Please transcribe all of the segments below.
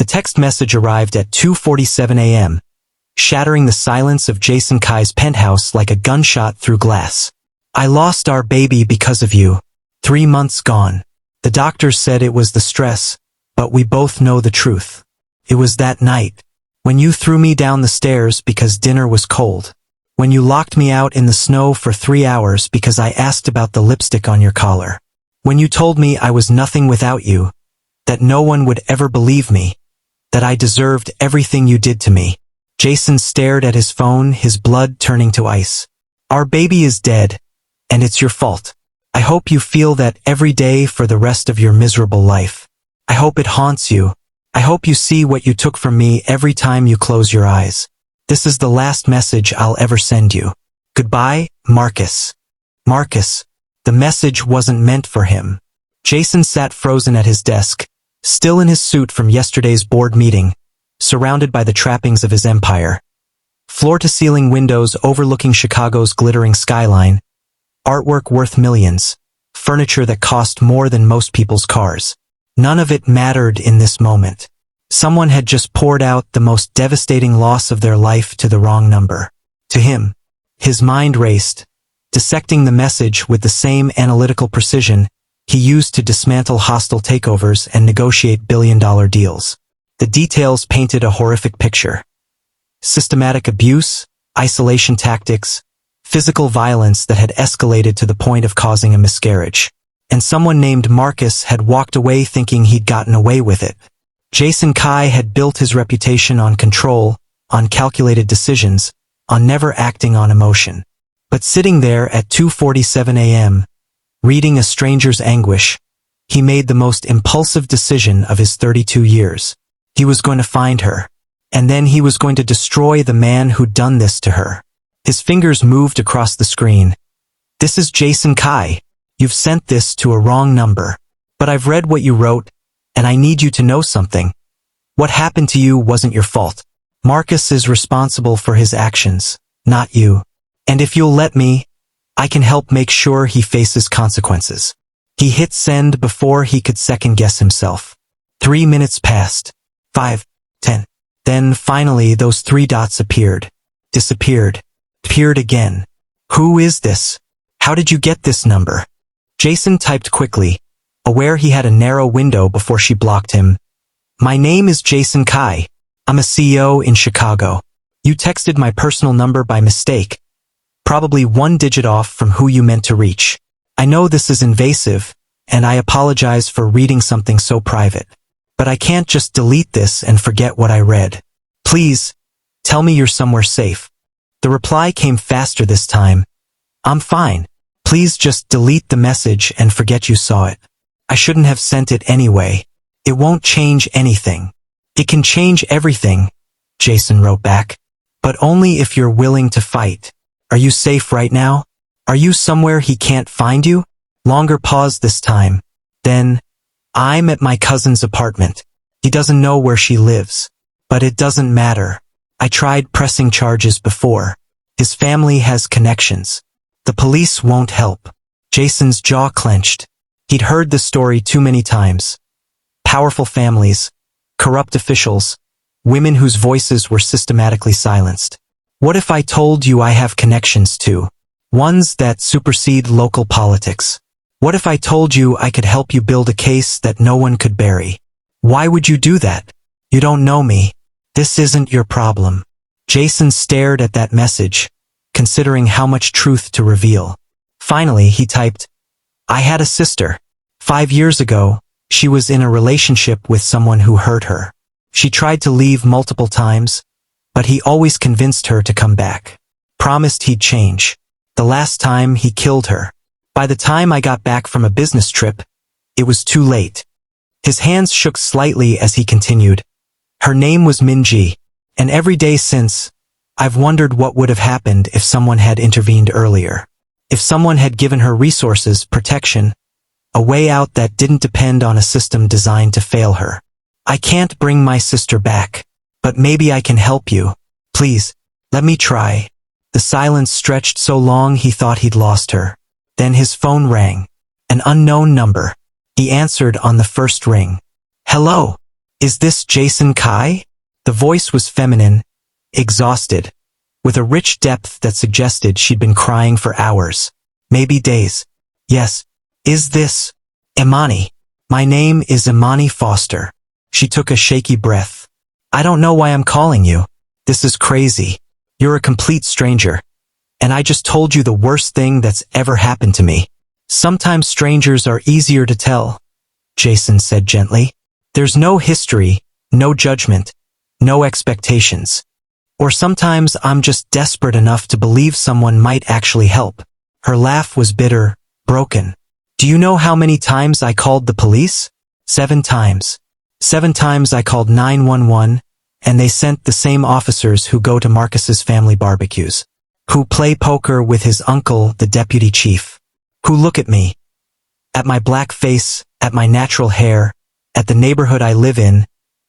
text message arrived at 2:47 a.m., shattering the silence of Jason Kai's penthouse like a gunshot through glass. I lost our baby because of you. 3 months gone. The doctors said it was the stress, but we both know the truth. It was that night, when you threw me down the stairs because dinner was cold. When you locked me out in the snow for 3 hours because I asked about the lipstick on your collar. When you told me I was nothing without you, that no one would ever believe me, that I deserved everything you did to me. Jason stared at his phone, his blood turning to ice. Our baby is dead, and it's your fault. I hope you feel that every day for the rest of your miserable life. I hope it haunts you. I hope you see what you took from me every time you close your eyes. This is the last message I'll ever send you. Goodbye, Marcus. Marcus. The message wasn't meant for him. Jason sat frozen at his desk, still in his suit from yesterday's board meeting, surrounded by the trappings of his empire. Floor-to-ceiling windows overlooking Chicago's glittering skyline, artwork worth millions, furniture that cost more than most people's cars. None of it mattered in this moment. Someone had just poured out the most devastating loss of their life to the wrong number. To him, his mind raced, dissecting the message with the same analytical precision he used to dismantle hostile takeovers and negotiate billion-dollar deals. The details painted a horrific picture. Systematic abuse, isolation tactics, physical violence that had escalated to the point of causing a miscarriage. And someone named Marcus had walked away thinking he'd gotten away with it. Jason Kai had built his reputation on control, on calculated decisions, on never acting on emotion. But sitting there at 2:47 a.m., reading a stranger's anguish, he made the most impulsive decision of his 32 years. He was going to find her, and then he was going to destroy the man who'd done this to her. His fingers moved across the screen. This is Jason Kai. You've sent this to a wrong number. But I've read what you wrote, and I need you to know something. What happened to you wasn't your fault. Marcus is responsible for his actions, not you. And if you'll let me, I can help make sure he faces consequences. He hit send before he could second-guess himself. 3 minutes passed. 5, 10. Then finally those 3 dots appeared. Disappeared. Appeared again. Who is this? How did you get this number? Jason typed quickly, aware he had a narrow window before she blocked him. My name is Jason Kai. I'm a CEO in Chicago. You texted my personal number by mistake. Probably 1 digit off from who you meant to reach. I know this is invasive, and I apologize for reading something so private. But I can't just delete this and forget what I read. Please, tell me you're somewhere safe. The reply came faster this time. I'm fine. Please just delete the message and forget you saw it. I shouldn't have sent it anyway. It won't change anything. It can change everything, Jason wrote back. But only if you're willing to fight. Are you safe right now? Are you somewhere he can't find you? Longer pause this time. Then, I'm at my cousin's apartment. He doesn't know where she lives. But it doesn't matter. I tried pressing charges before. His family has connections. The police won't help. Jason's jaw clenched. He'd heard the story too many times. Powerful families, corrupt officials, women whose voices were systematically silenced. What if I told you I have connections too? Ones that supersede local politics. What if I told you I could help you build a case that no one could bury? Why would you do that? You don't know me. This isn't your problem. Jason stared at that message, considering how much truth to reveal. Finally, he typed, I had a sister. 5 years ago, she was in a relationship with someone who hurt her. She tried to leave multiple times, but he always convinced her to come back. Promised he'd change. The last time, he killed her. By the time I got back from a business trip, it was too late. His hands shook slightly as he continued. Her name was Minji, and every day since, I've wondered what would have happened if someone had intervened earlier. If someone had given her resources, protection, a way out that didn't depend on a system designed to fail her. I can't bring my sister back, but maybe I can help you. Please, let me try. The silence stretched so long he thought he'd lost her. Then his phone rang. An unknown number. He answered on the first ring. Hello. Is this Jason Kai? The voice was feminine, exhausted, with a rich depth that suggested she'd been crying for hours, maybe days. Yes. Is this Imani? My name is Imani Foster. She took a shaky breath. I don't know why I'm calling you. This is crazy. You're a complete stranger. And I just told you the worst thing that's ever happened to me. Sometimes strangers are easier to tell, Jason said gently. There's no history, no judgment, no expectations. Or sometimes I'm just desperate enough to believe someone might actually help. Her laugh was bitter, broken. Do you know how many times I called the police? 7 times. 7 times I called 911, and they sent the same officers who go to Marcus's family barbecues, who play poker with his uncle, the deputy chief, who look at me, at my black face, at my natural hair, at the neighborhood I live in,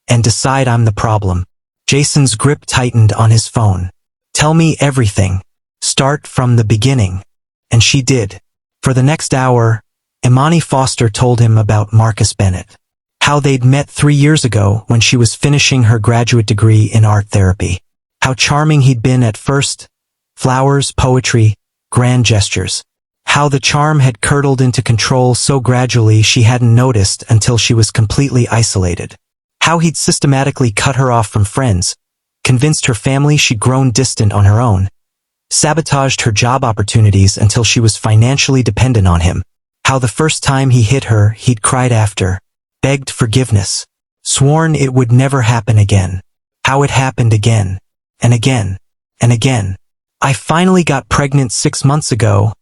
and decide I'm the problem. Jason's grip tightened on his phone. Tell me everything. Start from the beginning. And she did. For the next hour, Imani Foster told him about Marcus Bennett. How they'd met 3 years ago when she was finishing her graduate degree in art therapy. How charming he'd been at first. Flowers, poetry, grand gestures. How the charm had curdled into control so gradually she hadn't noticed until she was completely isolated. How he'd systematically cut her off from friends, convinced her family she'd grown distant on her own, sabotaged her job opportunities until she was financially dependent on him. How the first time he hit her, he'd cried after, begged forgiveness, sworn it would never happen again. How it happened again, and again, and again. I finally got pregnant 6 months ago,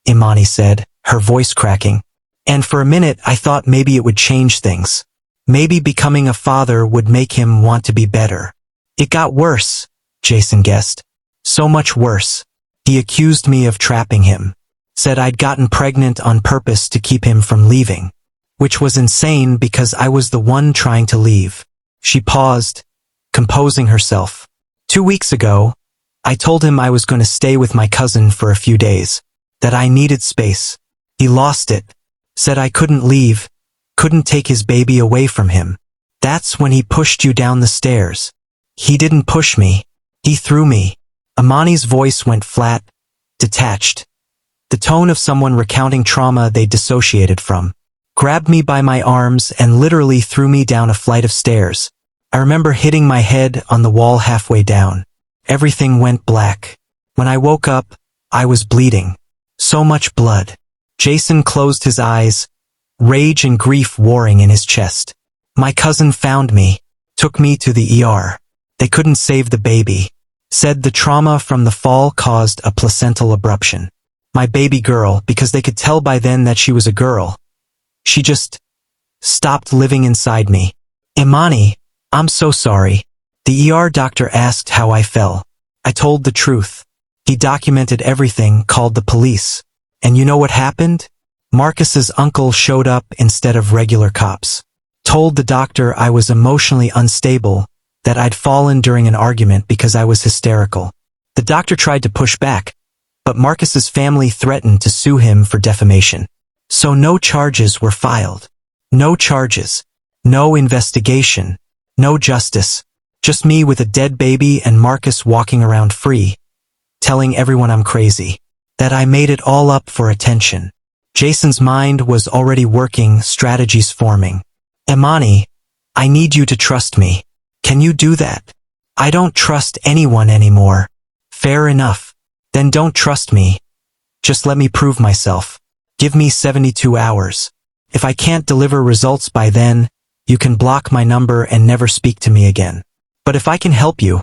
Imani said, her voice cracking. And for a minute I thought maybe it would change things. Maybe becoming a father would make him want to be better. It got worse, Jason guessed. So much worse. He accused me of trapping him. Said I'd gotten pregnant on purpose to keep him from leaving. Which was insane because I was the one trying to leave. She paused, composing herself. 2 weeks ago, I told him I was going to stay with my cousin for a few days. That I needed space. He lost it. Said I couldn't leave. Couldn't take his baby away from him. That's when he pushed you down the stairs. He didn't push me. He threw me. Imani's voice went flat, detached. The tone of someone recounting trauma they dissociated from. Grabbed me by my arms and literally threw me down a flight of stairs. I remember hitting my head on the wall halfway down. Everything went black. When I woke up, I was bleeding. So much blood. Jason closed his eyes, rage and grief warring in his chest. My cousin found me, took me to the ER. They couldn't save the baby. Said the trauma from the fall caused a placental abruption. My baby girl, because they could tell by then that she was a girl. She just stopped living inside me. Imani, I'm so sorry. The ER doctor asked how I fell. I told the truth. He documented everything, called the police. And you know what happened? Marcus's uncle showed up instead of regular cops. Told the doctor I was emotionally unstable, that I'd fallen during an argument because I was hysterical. The doctor tried to push back, but Marcus's family threatened to sue him for defamation. So no charges were filed. No charges. No investigation. No justice. Just me with a dead baby and Marcus walking around free, telling everyone I'm crazy. That I made it all up for attention. Jason's mind was already working, strategies forming. Imani, I need you to trust me. Can you do that? I don't trust anyone anymore. Fair enough. Then don't trust me. Just let me prove myself. Give me 72 hours. If I can't deliver results by then, you can block my number and never speak to me again. But if I can help you,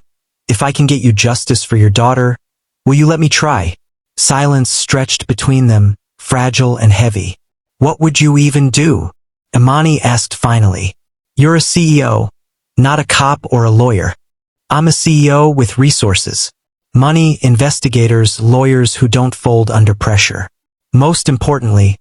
if I can get you justice for your daughter, will you let me try? Silence stretched between them, fragile and heavy. What would you even do? Imani asked finally. You're a CEO, not a cop or a lawyer. I'm a CEO with resources. Money, investigators, lawyers who don't fold under pressure. Most importantly,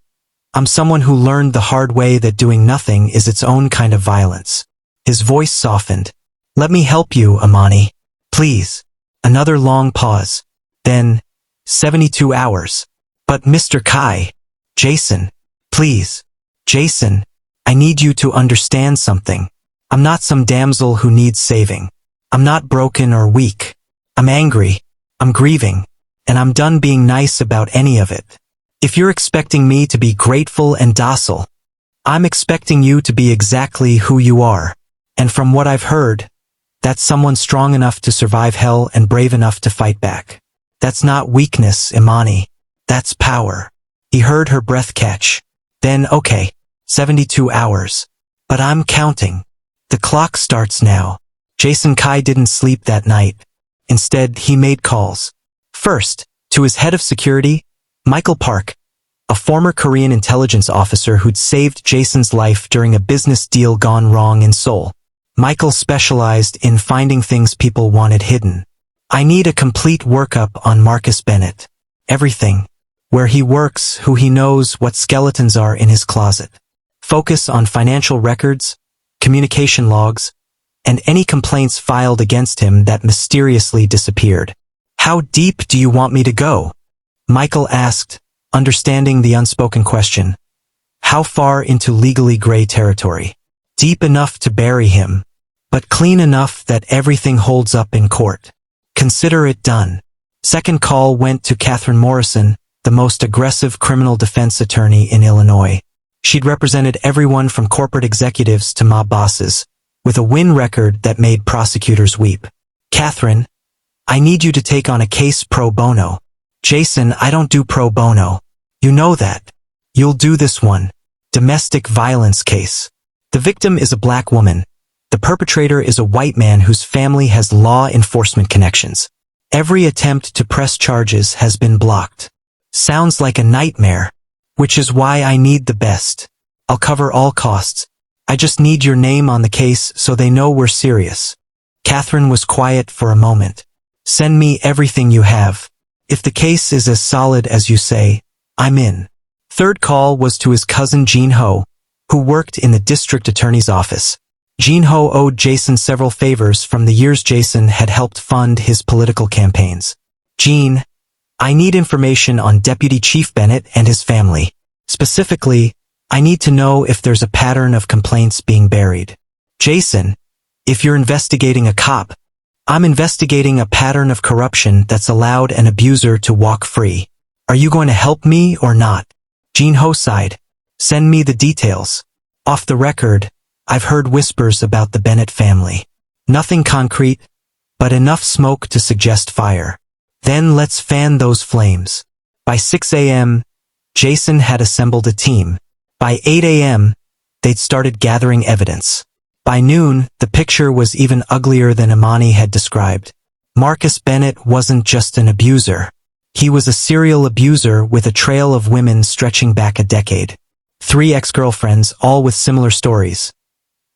I'm someone who learned the hard way that doing nothing is its own kind of violence. His voice softened. Let me help you, Imani. Please. Another long pause. Then, 72 hours. But Mr. Kai. Jason. Please. Jason. I need you to understand something. I'm not some damsel who needs saving. I'm not broken or weak. I'm angry. I'm grieving. And I'm done being nice about any of it. If you're expecting me to be grateful and docile, I'm expecting you to be exactly who you are. And from what I've heard, that's someone strong enough to survive hell and brave enough to fight back. That's not weakness, Imani. That's power. He heard her breath catch. Then, okay, 72 hours. But I'm counting. The clock starts now. Jason Kai didn't sleep that night. Instead, he made calls. First, to his head of security, Michael Park, a former Korean intelligence officer who'd saved Jason's life during a business deal gone wrong in Seoul. Michael specialized in finding things people wanted hidden. I need a complete workup on Marcus Bennett. Everything. Where he works, who he knows, what skeletons are in his closet. Focus on financial records, communication logs, and any complaints filed against him that mysteriously disappeared. How deep do you want me to go? Michael asked, understanding the unspoken question. How far into legally gray territory? Deep enough to bury him, but clean enough that everything holds up in court. Consider it done. Second call went to Catherine Morrison, the most aggressive criminal defense attorney in Illinois. She'd represented everyone from corporate executives to mob bosses, with a win record that made prosecutors weep. Catherine, I need you to take on a case pro bono. Jason, I don't do pro bono. You know that. You'll do this one. Domestic violence case. The victim is a black woman. The perpetrator is a white man whose family has law enforcement connections. Every attempt to press charges has been blocked. Sounds like a nightmare. Which is why I need the best. I'll cover all costs. I just need your name on the case so they know we're serious. Catherine was quiet for a moment. Send me everything you have. If the case is as solid as you say, I'm in. Third call was to his cousin Jean Ho, who worked in the district attorney's office. Jean Ho owed Jason several favors from the years Jason had helped fund his political campaigns. Jean, I need information on Deputy Chief Bennett and his family. Specifically, I need to know if there's a pattern of complaints being buried. Jason, if you're investigating a cop, I'm investigating a pattern of corruption that's allowed an abuser to walk free. Are you going to help me or not? Jean Ho sighed. Send me the details. Off the record, I've heard whispers about the Bennett family. Nothing concrete, but enough smoke to suggest fire. Then let's fan those flames. By 6 a.m., Jason had assembled a team. By 8 a.m., they'd started gathering evidence. By noon, the picture was even uglier than Imani had described. Marcus Bennett wasn't just an abuser. He was a serial abuser with a trail of women stretching back a decade. 3 ex-girlfriends, all with similar stories.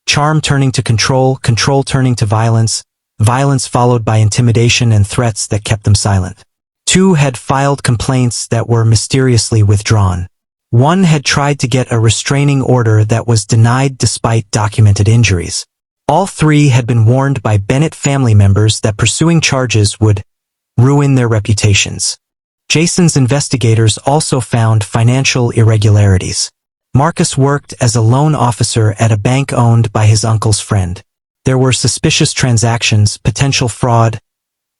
Charm turning to control, control turning to violence, violence followed by intimidation and threats that kept them silent. 2 had filed complaints that were mysteriously withdrawn. 1 had tried to get a restraining order that was denied despite documented injuries. All 3 had been warned by Bennett family members that pursuing charges would ruin their reputations. Jason's investigators also found financial irregularities. Marcus worked as a loan officer at a bank owned by his uncle's friend. There were suspicious transactions, potential fraud,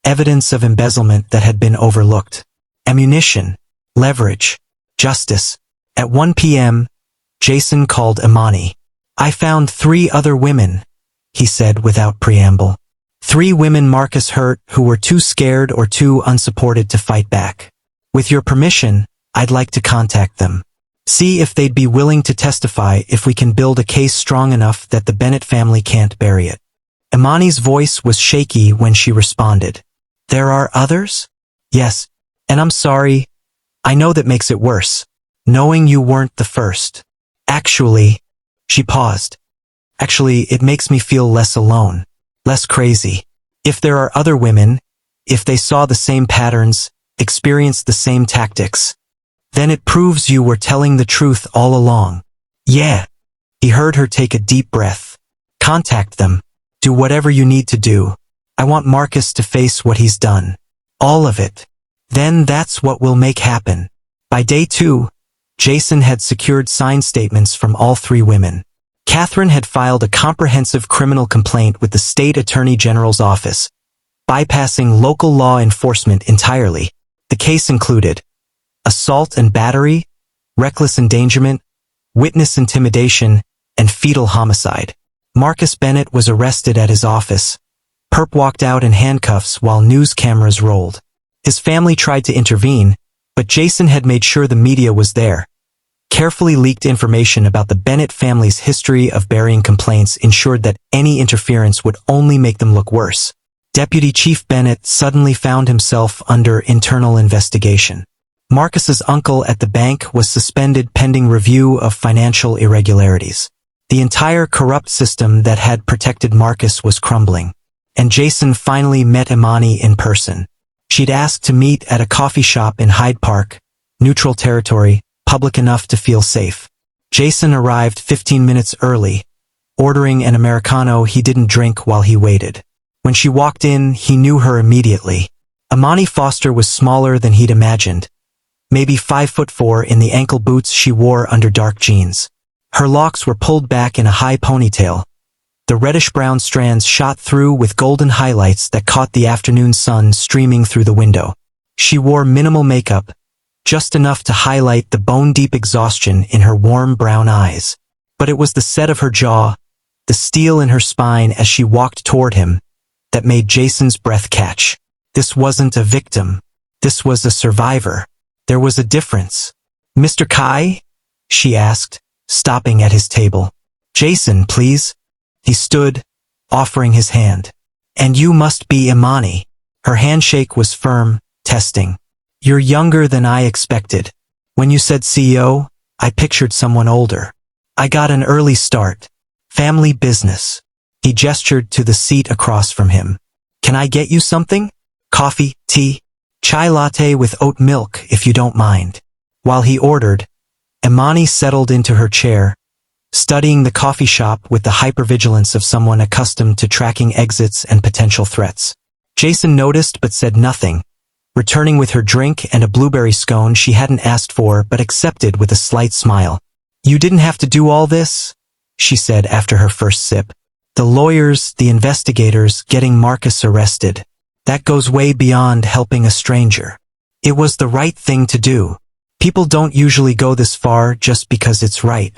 evidence of embezzlement that had been overlooked. Ammunition, leverage, justice. At 1 p.m., Jason called Imani. I found 3 other women, he said without preamble. 3 women Marcus hurt who were too scared or too unsupported to fight back. With your permission, I'd like to contact them. See if they'd be willing to testify if we can build a case strong enough that the Bennett family can't bury it. Imani's voice was shaky when she responded. There are others? Yes, and I'm sorry. I know that makes it worse, knowing you weren't the first. Actually, she paused. Actually, it makes me feel less alone, less crazy. If there are other women, if they saw the same patterns, experienced the same tactics, then it proves you were telling the truth all along. Yeah. He heard her take a deep breath. Contact them. Do whatever you need to do. I want Marcus to face what he's done. All of it. Then that's what we'll make happen. By day 2, Jason had secured signed statements from all 3 women. Catherine had filed a comprehensive criminal complaint with the state attorney general's office, bypassing local law enforcement entirely. The case included assault and battery, reckless endangerment, witness intimidation, and fetal homicide. Marcus Bennett was arrested at his office. Perp walked out in handcuffs while news cameras rolled. His family tried to intervene, but Jason had made sure the media was there. Carefully leaked information about the Bennett family's history of burying complaints ensured that any interference would only make them look worse. Deputy Chief Bennett suddenly found himself under internal investigation. Marcus's uncle at the bank was suspended pending review of financial irregularities. The entire corrupt system that had protected Marcus was crumbling. And Jason finally met Imani in person. She'd asked to meet at a coffee shop in Hyde Park, neutral territory, public enough to feel safe. Jason arrived 15 minutes early, ordering an Americano he didn't drink while he waited. When she walked in, he knew her immediately. Imani Foster was smaller than he'd imagined, maybe 5'4" in the ankle boots she wore under dark jeans. Her locks were pulled back in a high ponytail. The reddish-brown strands shot through with golden highlights that caught the afternoon sun streaming through the window. She wore minimal makeup, just enough to highlight the bone-deep exhaustion in her warm brown eyes. But it was the set of her jaw, the steel in her spine as she walked toward him, that made Jason's breath catch. This wasn't a victim. This was a survivor. There was a difference. "Mr. Kai?" she asked, stopping at his table. "Jason, please." He stood, offering his hand. "And you must be Imani." Her handshake was firm, testing. "You're younger than I expected. When you said CEO, I pictured someone older. I got an early start. Family business." He gestured to the seat across from him. "Can I get you something? Coffee, tea? Chai latte with oat milk, if you don't mind." While he ordered, Imani settled into her chair, studying the coffee shop with the hypervigilance of someone accustomed to tracking exits and potential threats. Jason noticed but said nothing, returning with her drink and a blueberry scone she hadn't asked for but accepted with a slight smile. "You didn't have to do all this," she said after her first sip. "The lawyers, the investigators, getting Marcus arrested. That goes way beyond helping a stranger. It was the right thing to do. People don't usually go this far just because it's right.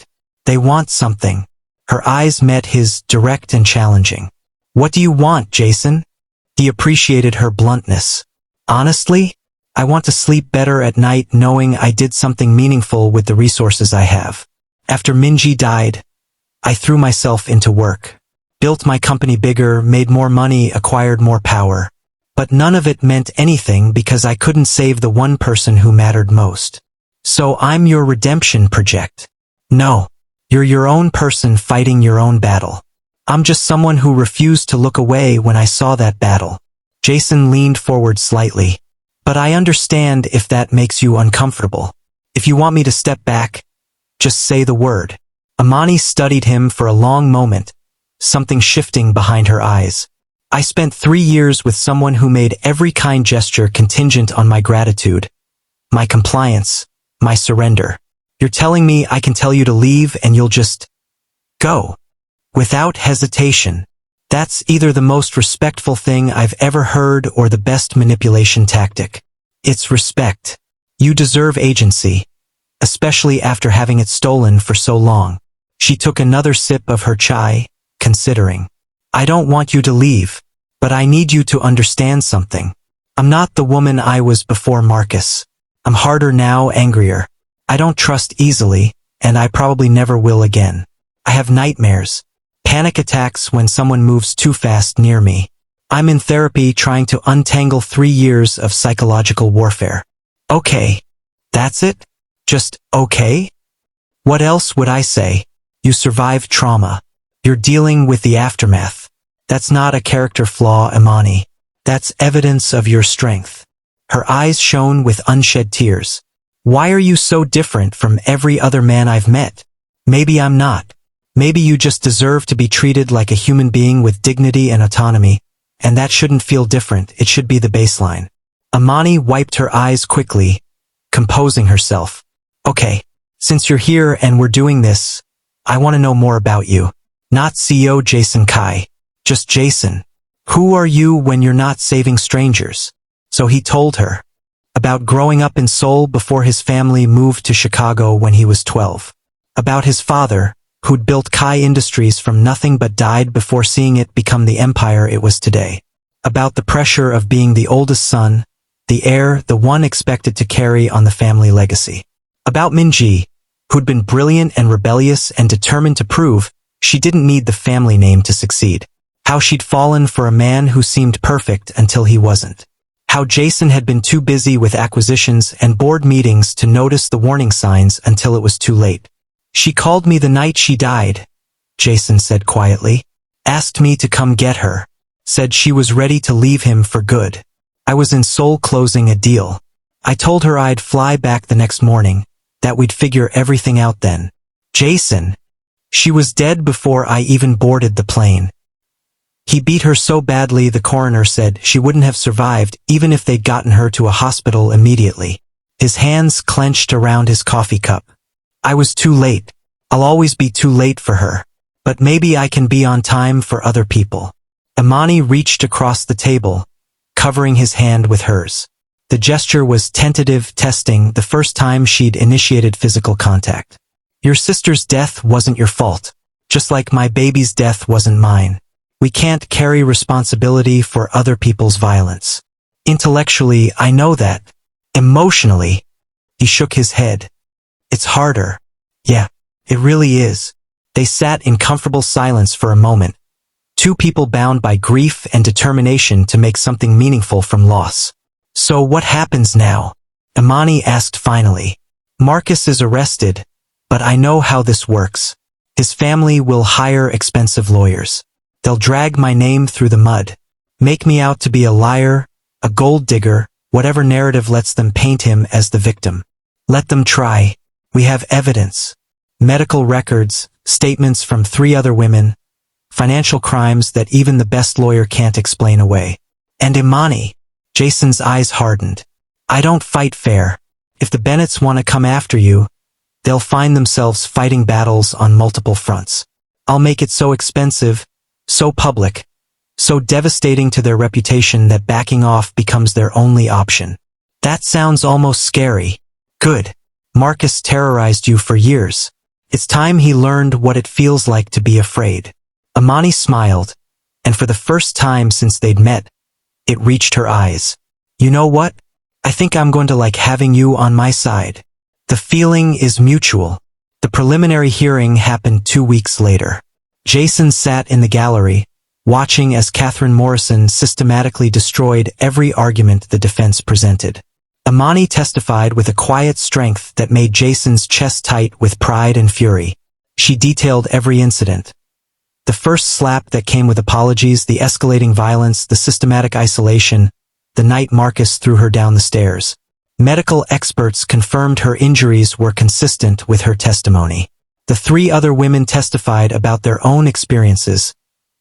They want something." Her eyes met his, direct and challenging. "What do you want, Jason?" He appreciated her bluntness. "Honestly, I want to sleep better at night knowing I did something meaningful with the resources I have. After Minji died, I threw myself into work. Built my company bigger, made more money, acquired more power. But none of it meant anything because I couldn't save the one person who mattered most. So I'm your redemption project. No. You're your own person fighting your own battle. I'm just someone who refused to look away when I saw that battle." Jason leaned forward slightly. "But I understand if that makes you uncomfortable. If you want me to step back, just say the word." Imani studied him for a long moment, something shifting behind her eyes. "I spent 3 years with someone who made every kind gesture contingent on my gratitude, my compliance, my surrender. You're telling me I can tell you to leave and you'll just go? Without hesitation. That's either the most respectful thing I've ever heard or the best manipulation tactic. It's respect. You deserve agency, especially after having it stolen for so long." She took another sip of her chai, considering. "I don't want you to leave, but I need you to understand something. I'm not the woman I was before Marcus. I'm harder now, angrier. I don't trust easily, and I probably never will again. I have nightmares, panic attacks when someone moves too fast near me. I'm in therapy trying to untangle 3 years of psychological warfare." "Okay. That's it? Just okay? What else would I say? You survived trauma. You're dealing with the aftermath. That's not a character flaw, Imani. That's evidence of your strength." Her eyes shone with unshed tears. "Why are you so different from every other man I've met? Maybe I'm not. Maybe you just deserve to be treated like a human being with dignity and autonomy, and that shouldn't feel different, it should be the baseline." Imani wiped her eyes quickly, composing herself. "Okay, since you're here and we're doing this, I want to know more about you. Not CEO Jason Kai. Just Jason. Who are you when you're not saving strangers? So he told her about growing up in Seoul before his family moved to Chicago when he was 12. About his father, who'd built Kai Industries from nothing but died before seeing it become the empire it was today. About the pressure of being the oldest son, the heir, the one expected to carry on the family legacy. About Minji, who'd been brilliant and rebellious and determined to prove she didn't need the family name to succeed. How she'd fallen for a man who seemed perfect until he wasn't. How Jason had been too busy with acquisitions and board meetings to notice the warning signs until it was too late. She called me the night she died, Jason said quietly. Asked me to come get her. Said she was ready to leave him for good. I was in Seoul closing a deal. I told her I'd fly back the next morning, that we'd figure everything out then. Jason. She was dead before I even boarded the plane. He beat her so badly the coroner said she wouldn't have survived even if they'd gotten her to a hospital immediately. His hands clenched around his coffee cup. I was too late. I'll always be too late for her. But maybe I can be on time for other people. Imani reached across the table, covering his hand with hers. The gesture was tentative testing, the first time she'd initiated physical contact. Your sister's death wasn't your fault, just like my baby's death wasn't mine. We can't carry responsibility for other people's violence. Intellectually, I know that. Emotionally, he shook his head. It's harder. Yeah, it really is. They sat in comfortable silence for a moment. Two people bound by grief and determination to make something meaningful from loss. So what happens now? Imani asked finally. Marcus is arrested, but I know how this works. His family will hire expensive lawyers. They'll drag my name through the mud. Make me out to be a liar, a gold digger, whatever narrative lets them paint him as the victim. Let them try. We have evidence. Medical records, statements from 3 other women, financial crimes that even the best lawyer can't explain away. And Imani. Jason's eyes hardened. I don't fight fair. If the Bennetts want to come after you, they'll find themselves fighting battles on multiple fronts. I'll make it so expensive, so public, so devastating to their reputation that backing off becomes their only option. That sounds almost scary. Good. Marcus terrorized you for years. It's time he learned what it feels like to be afraid. Imani smiled, and for the first time since they'd met, it reached her eyes. You know what? I think I'm going to like having you on my side. The feeling is mutual. The preliminary hearing happened 2 weeks later. Jason sat in the gallery, watching as Catherine Morrison systematically destroyed every argument the defense presented. Imani testified with a quiet strength that made Jason's chest tight with pride and fury. She detailed every incident. The first slap that came with apologies, the escalating violence, the systematic isolation, the night Marcus threw her down the stairs. Medical experts confirmed her injuries were consistent with her testimony. The 3 other women testified about their own experiences,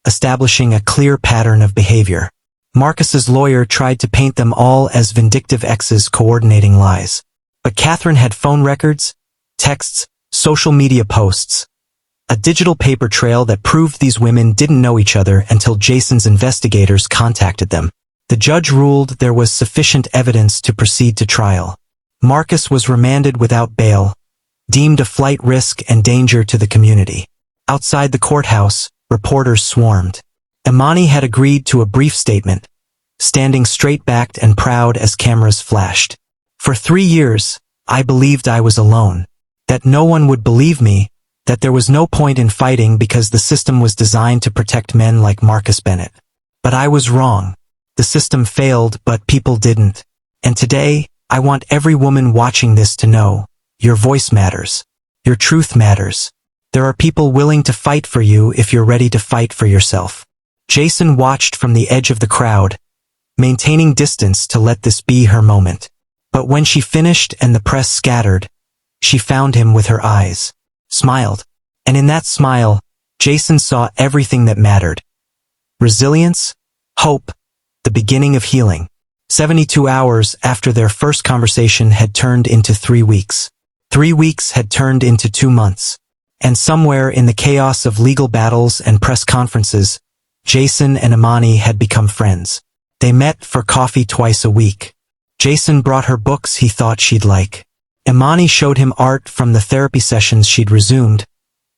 establishing a clear pattern of behavior. Marcus's lawyer tried to paint them all as vindictive exes coordinating lies. But Catherine had phone records, texts, social media posts, a digital paper trail that proved these women didn't know each other until Jason's investigators contacted them. The judge ruled there was sufficient evidence to proceed to trial. Marcus was remanded without bail, deemed a flight risk and danger to the community. Outside the courthouse, reporters swarmed. Imani had agreed to a brief statement, standing straight-backed and proud as cameras flashed. For 3 years, I believed I was alone, that no one would believe me, that there was no point in fighting because the system was designed to protect men like Marcus Bennett. But I was wrong. The system failed, but people didn't. And today, I want every woman watching this to know, your voice matters. Your truth matters. There are people willing to fight for you if you're ready to fight for yourself. Jason watched from the edge of the crowd, maintaining distance to let this be her moment. But when she finished and the press scattered, she found him with her eyes, smiled. And in that smile, Jason saw everything that mattered. Resilience, hope, the beginning of healing. 72 hours after their first conversation had turned into 3 weeks. 3 weeks had turned into 2 months. And somewhere in the chaos of legal battles and press conferences, Jason and Imani had become friends. They met for coffee twice a week. Jason brought her books he thought she'd like. Imani showed him art from the therapy sessions she'd resumed,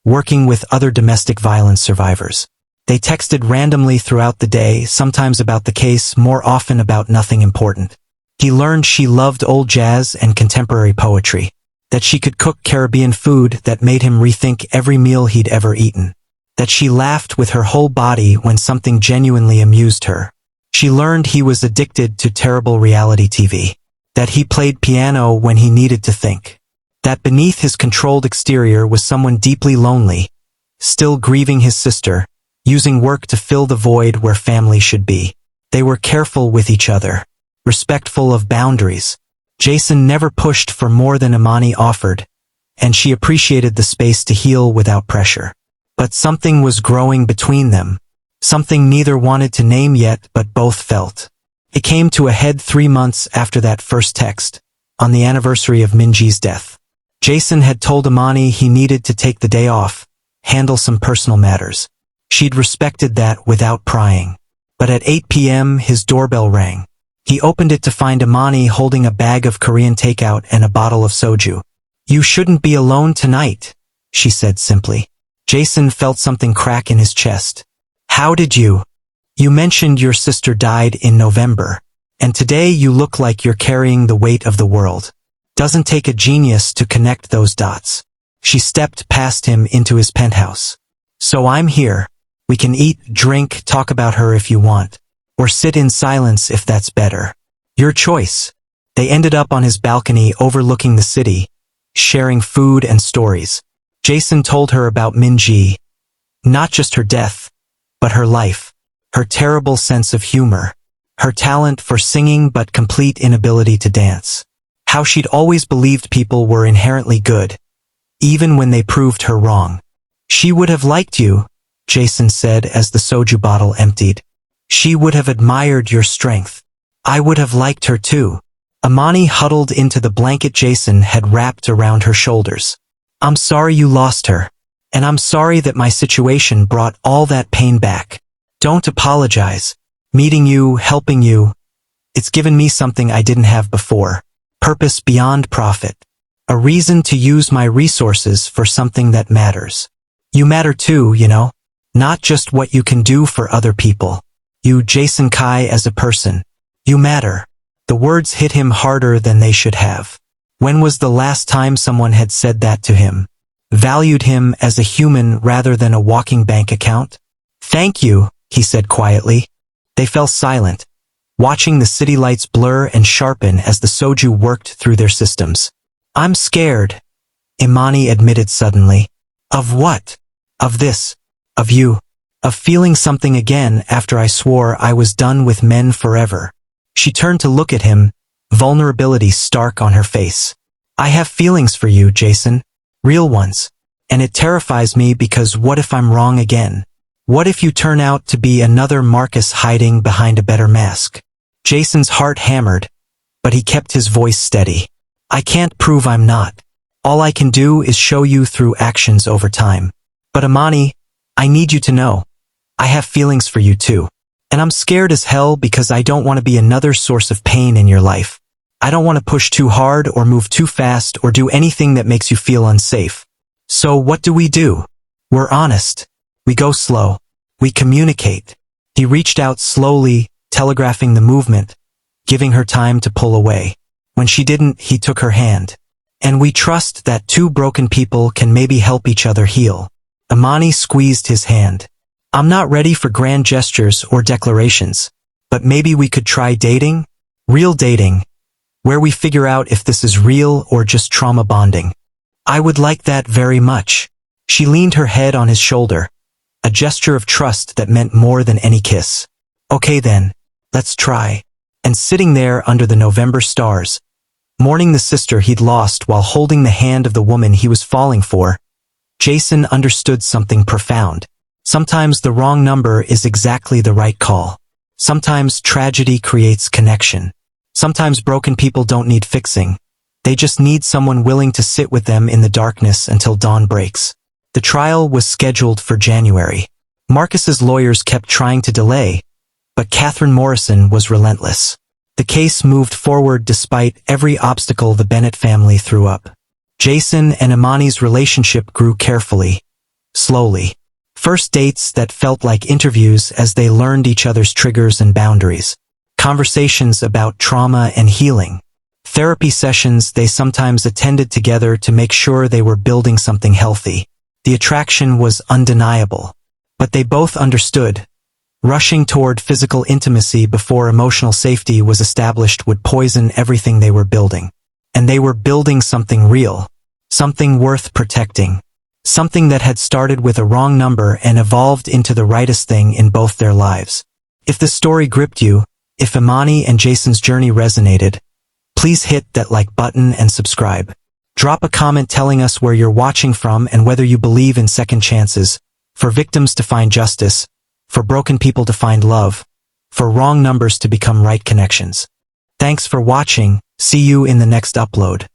working with other domestic violence survivors. They texted randomly throughout the day, sometimes about the case, more often about nothing important. He learned she loved old jazz and contemporary poetry, that she could cook Caribbean food that made him rethink every meal he'd ever eaten, that she laughed with her whole body when something genuinely amused her. She learned he was addicted to terrible reality TV, that he played piano when he needed to think, that beneath his controlled exterior was someone deeply lonely, still grieving his sister, using work to fill the void where family should be. They were careful with each other, respectful of boundaries. Jason never pushed for more than Imani offered, and she appreciated the space to heal without pressure. But something was growing between them, something neither wanted to name yet but both felt. It came to a head 3 months after that first text, on the anniversary of Minji's death. Jason had told Imani he needed to take the day off, handle some personal matters. She'd respected that without prying. But at 8 p.m. his doorbell rang. He opened it to find Imani holding a bag of Korean takeout and a bottle of soju. "You shouldn't be alone tonight," she said simply. Jason felt something crack in his chest. "How did you? You mentioned your sister died in November, and today you look like you're carrying the weight of the world. Doesn't take a genius to connect those dots." She stepped past him into his penthouse. "So I'm here. We can eat, drink, talk about her if you want. Or sit in silence if that's better. Your choice." They ended up on his balcony overlooking the city, sharing food and stories. Jason told her about Minji, not just her death, but her life, her terrible sense of humor, her talent for singing but complete inability to dance, how she'd always believed people were inherently good, even when they proved her wrong. "She would have liked you," Jason said as the soju bottle emptied. "She would have admired your strength. I would have liked her too." Imani huddled into the blanket Jason had wrapped around her shoulders. "I'm sorry you lost her. And I'm sorry that my situation brought all that pain back. Don't apologize. Meeting you, helping you, it's given me something I didn't have before. Purpose beyond profit. A reason to use my resources for something that matters. You matter too, you know. Not just what you can do for other people. You, Jason Kai, as a person. You matter." The words hit him harder than they should have. When was the last time someone had said that to him? Valued him as a human rather than a walking bank account? "Thank you," he said quietly. They fell silent, watching the city lights blur and sharpen as the soju worked through their systems. "I'm scared," Imani admitted suddenly. "Of what?" "Of this. Of you. Of feeling something again after I swore I was done with men forever." She turned to look at him, vulnerability stark on her face. "I have feelings for you, Jason. Real ones. And it terrifies me because what if I'm wrong again? What if you turn out to be another Marcus hiding behind a better mask?" Jason's heart hammered, but he kept his voice steady. "I can't prove I'm not. All I can do is show you through actions over time. But Imani, I need you to know. I have feelings for you too. And I'm scared as hell because I don't want to be another source of pain in your life. I don't want to push too hard or move too fast or do anything that makes you feel unsafe. So what do? We're honest. We go slow. We communicate." He reached out slowly, telegraphing the movement, giving her time to pull away. When she didn't, he took her hand. "And we trust that two broken people can maybe help each other heal." Imani squeezed his hand. "I'm not ready for grand gestures or declarations, but maybe we could try dating? Real dating, where we figure out if this is real or just trauma bonding." "I would like that very much." She leaned her head on his shoulder, a gesture of trust that meant more than any kiss. "Okay then, let's try." And sitting there under the November stars, mourning the sister he'd lost while holding the hand of the woman he was falling for, Jason understood something profound. Sometimes the wrong number is exactly the right call. Sometimes tragedy creates connection. Sometimes broken people don't need fixing. They just need someone willing to sit with them in the darkness until dawn breaks. The trial was scheduled for January. Marcus's lawyers kept trying to delay, but Catherine Morrison was relentless. The case moved forward despite every obstacle the Bennett family threw up. Jason and Imani's relationship grew carefully, slowly. First dates that felt like interviews as they learned each other's triggers and boundaries. Conversations about trauma and healing. Therapy sessions they sometimes attended together to make sure they were building something healthy. The attraction was undeniable. But they both understood. Rushing toward physical intimacy before emotional safety was established would poison everything they were building. And they were building something real. Something worth protecting. Something that had started with a wrong number and evolved into the rightest thing in both their lives. If the story gripped you, if Imani and Jason's journey resonated, please hit that like button and subscribe. Drop a comment telling us where you're watching from and whether you believe in second chances, for victims to find justice, for broken people to find love, for wrong numbers to become right connections. Thanks for watching. See you in the next upload.